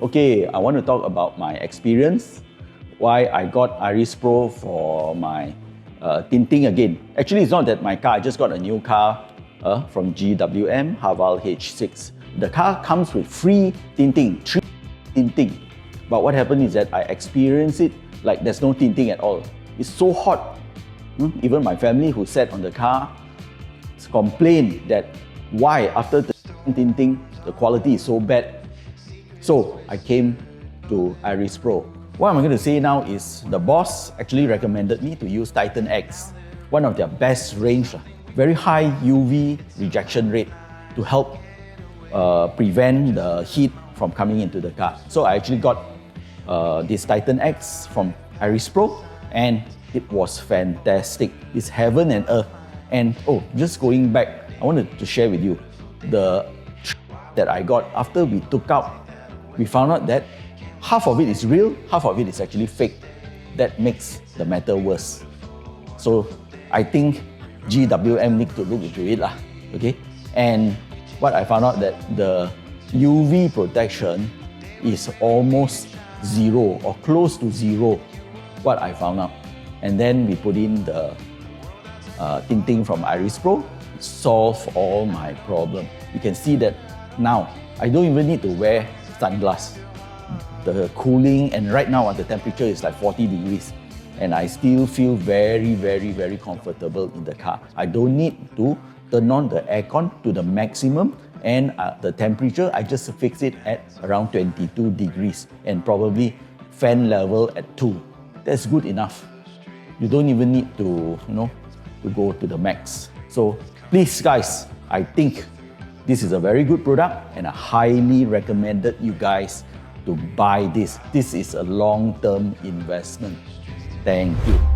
Okay, I want to talk about my experience, why I got IrisPro for my tinting again. Actually, it's not that my car, I just got a new car from GWM, Haval H6. The car comes with free tinting, 3 tinting. But what happened is that I experienced it like there's no tinting at all. It's so hot. Even my family who sat on the car complained that why after the tinting, the quality is so bad. So I came to IrisPro. What I'm going to say now is the boss actually recommended me to use Titan X, one of their best range, very high UV rejection rate to help prevent the heat from coming into the car. So I actually got this Titan X from IrisPro and it was fantastic. It's heaven and earth. And just going back, I wanted to share with you the that I got after we took out. We found out that half of it is real, half of it is actually fake. That makes the matter worse. So I think GWM need to look into it lah. Okay? And what I found out that the UV protection is almost zero or close to zero, what I found out. And then we put in the tinting from IrisPro, solve all my problem. You can see that now I don't even need to wear sunglasses. The cooling, and right now the temperature is like 40 degrees and I still feel very, very, very comfortable in the car. I don't need to turn on the aircon to the maximum, and the temperature, I just fix it at around 22 degrees and probably fan level at 2. That's good enough. You don't even need to, to go to the max. So please guys, I think this is a very good product and I highly recommended you guys to buy this. This is a long-term investment. Thank you.